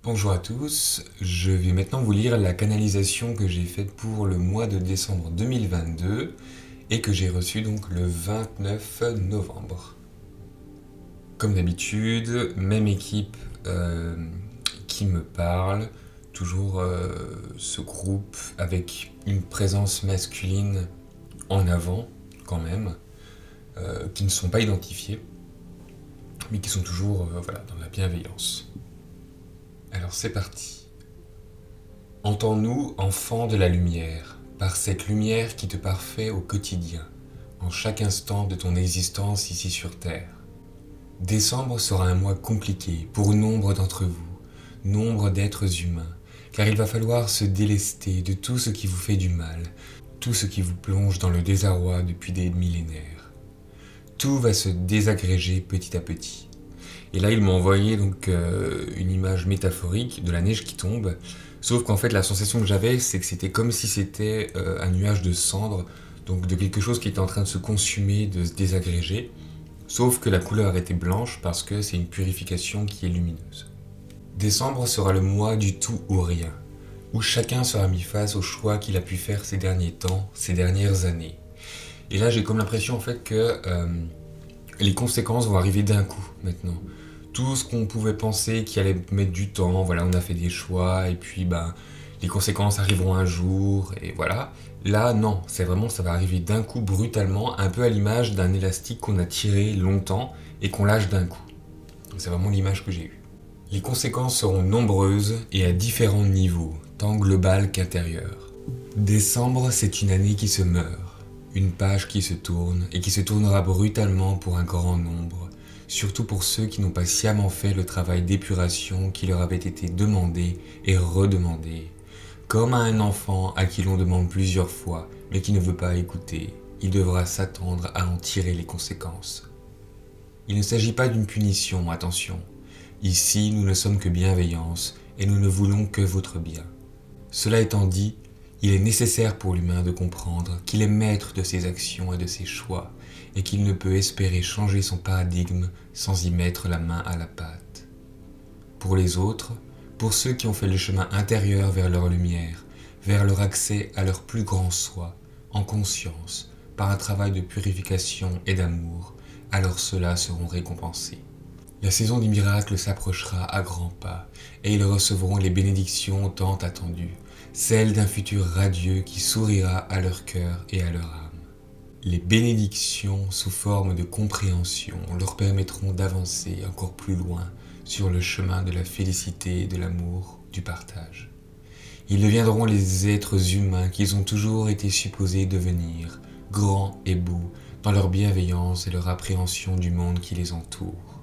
Bonjour à tous, je vais maintenant vous lire la canalisation que j'ai faite pour le mois de décembre 2022 et que j'ai reçue donc le 29 novembre. Comme d'habitude, même équipe qui me parle, toujours ce groupe avec une présence masculine en avant quand même, qui ne sont pas identifiés, mais qui sont toujours dans la bienveillance. Alors c'est parti. Entends-nous, enfants de la lumière, par cette lumière qui te parfait au quotidien, en chaque instant de ton existence ici sur Terre. Décembre sera un mois compliqué pour nombre d'entre vous, nombre d'êtres humains, car il va falloir se délester de tout ce qui vous fait du mal, tout ce qui vous plonge dans le désarroi depuis des millénaires. Tout va se désagréger petit à petit. Et là, il m'a envoyé donc une image métaphorique de la neige qui tombe. Sauf qu'en fait, la sensation que j'avais, c'est que c'était comme si c'était un nuage de cendres, donc de quelque chose qui était en train de se consumer, de se désagréger. Sauf que la couleur était blanche parce que c'est une purification qui est lumineuse. Décembre sera le mois du tout ou rien, où chacun sera mis face aux choix qu'il a pu faire ces derniers temps, ces dernières années. Et là, j'ai comme l'impression en fait que les conséquences vont arriver d'un coup maintenant. Tout ce qu'on pouvait penser qui allait mettre du temps, voilà, on a fait des choix et puis les conséquences arriveront un jour et voilà. Là, non, c'est vraiment, ça va arriver d'un coup brutalement, un peu à l'image d'un élastique qu'on a tiré longtemps et qu'on lâche d'un coup. C'est vraiment l'image que j'ai eue. Les conséquences seront nombreuses et à différents niveaux, tant global qu'intérieur. Décembre, c'est une année qui se meurt, une page qui se tourne et qui se tournera brutalement pour un grand nombre, surtout pour ceux qui n'ont pas sciemment fait le travail d'épuration qui leur avait été demandé et redemandé. Comme à un enfant à qui l'on demande plusieurs fois, mais qui ne veut pas écouter, il devra s'attendre à en tirer les conséquences. Il ne s'agit pas d'une punition, attention. Ici, nous ne sommes que bienveillance et nous ne voulons que votre bien. Cela étant dit, il est nécessaire pour l'humain de comprendre qu'il est maître de ses actions et de ses choix, et qu'il ne peut espérer changer son paradigme sans y mettre la main à la pâte. Pour les autres, pour ceux qui ont fait le chemin intérieur vers leur lumière, vers leur accès à leur plus grand soi, en conscience, par un travail de purification et d'amour, alors ceux-là seront récompensés. La saison des miracles s'approchera à grands pas, et ils recevront les bénédictions tant attendues, celles d'un futur radieux qui sourira à leur cœur et à leur âme. Les bénédictions sous forme de compréhension leur permettront d'avancer encore plus loin sur le chemin de la félicité, de l'amour, du partage. Ils deviendront les êtres humains qu'ils ont toujours été supposés devenir, grands et beaux, dans leur bienveillance et leur appréhension du monde qui les entoure.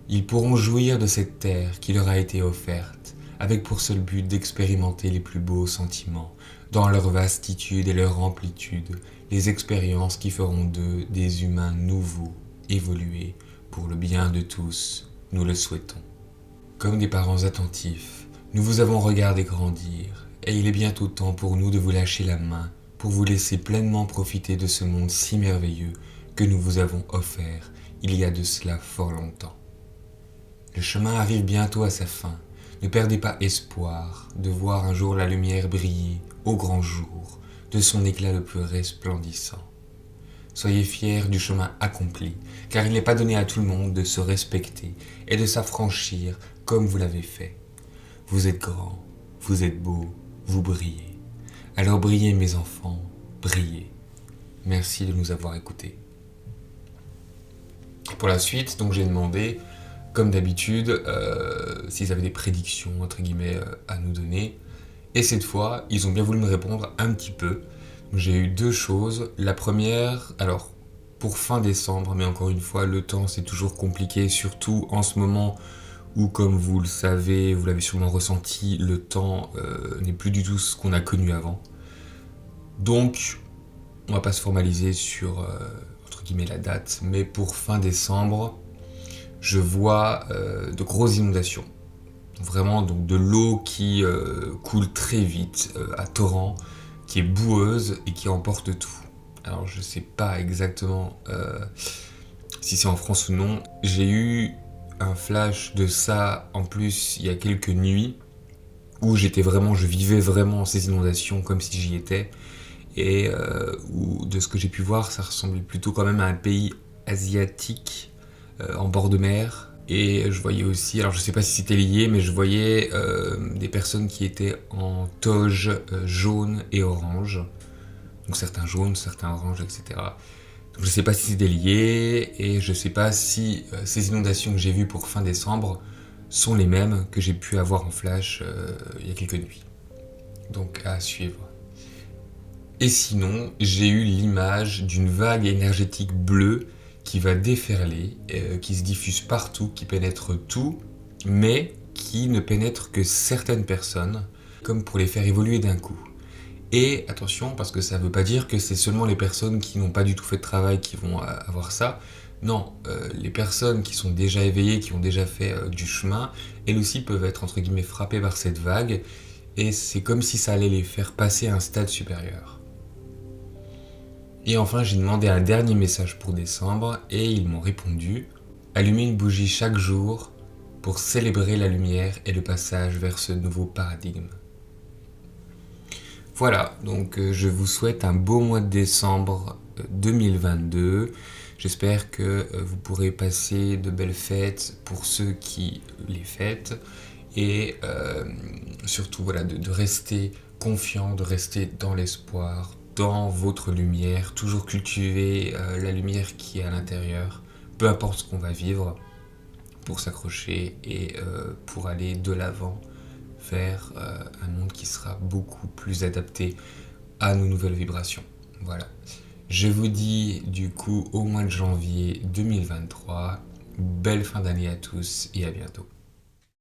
Ils pourront jouir de cette terre qui leur a été offerte, avec pour seul but d'expérimenter les plus beaux sentiments, dans leur vastitude et leur amplitude, les expériences qui feront d'eux des humains nouveaux, évolués, pour le bien de tous, nous le souhaitons. Comme des parents attentifs, nous vous avons regardé grandir, et il est bientôt temps pour nous de vous lâcher la main, pour vous laisser pleinement profiter de ce monde si merveilleux que nous vous avons offert il y a de cela fort longtemps. Le chemin arrive bientôt à sa fin. Ne perdez pas espoir de voir un jour la lumière briller au grand jour, de son éclat le plus resplendissant. Soyez fiers du chemin accompli, car il n'est pas donné à tout le monde de se respecter et de s'affranchir comme vous l'avez fait. Vous êtes grands, vous êtes beaux, vous brillez. Alors brillez mes enfants, brillez. Merci de nous avoir écoutés. Pour la suite, donc j'ai demandé comme d'habitude, s'ils avaient des prédictions, entre guillemets, à nous donner. Et cette fois, ils ont bien voulu me répondre un petit peu. J'ai eu deux choses. La première, alors, pour fin décembre, mais encore une fois, le temps, c'est toujours compliqué, surtout en ce moment où, comme vous le savez, vous l'avez sûrement ressenti, le temps n'est plus du tout ce qu'on a connu avant. Donc, on va pas se formaliser sur, entre guillemets, la date, mais pour fin décembre, je vois de grosses inondations. Vraiment donc de l'eau qui coule très vite à torrent, qui est boueuse et qui emporte tout. Alors je sais pas exactement si c'est en France ou non. J'ai eu un flash de ça en plus il y a quelques nuits où je vivais vraiment ces inondations comme si j'y étais et où de ce que j'ai pu voir ça ressemblait plutôt quand même à un pays asiatique en bord de mer. Et je voyais aussi, alors je sais pas si c'était lié, mais je voyais des personnes qui étaient en toge jaune et orange. Donc certains jaunes, certains oranges, etc. Donc je sais pas si c'était lié, et je sais pas si ces inondations que j'ai vues pour fin décembre sont les mêmes que j'ai pu avoir en flash il y a quelques nuits. Donc à suivre. Et sinon, j'ai eu l'image d'une vague énergétique bleue qui va déferler, qui se diffuse partout, qui pénètre tout, mais qui ne pénètre que certaines personnes, comme pour les faire évoluer d'un coup. Et attention, parce que ça ne veut pas dire que c'est seulement les personnes qui n'ont pas du tout fait de travail qui vont avoir ça. Non, les personnes qui sont déjà éveillées, qui ont déjà fait du chemin, elles aussi peuvent être entre guillemets frappées par cette vague, et c'est comme si ça allait les faire passer à un stade supérieur. Et enfin, j'ai demandé un dernier message pour décembre et ils m'ont répondu « Allumez une bougie chaque jour pour célébrer la lumière et le passage vers ce nouveau paradigme. » Voilà, donc je vous souhaite un beau mois de décembre 2022. J'espère que vous pourrez passer de belles fêtes pour ceux qui les fêtent et surtout voilà, de rester confiant, de rester dans l'espoir, dans votre lumière, toujours cultiver la lumière qui est à l'intérieur, peu importe ce qu'on va vivre, pour s'accrocher et pour aller de l'avant vers un monde qui sera beaucoup plus adapté à nos nouvelles vibrations. Voilà. Je vous dis du coup au mois de janvier 2023, belle fin d'année à tous et à bientôt.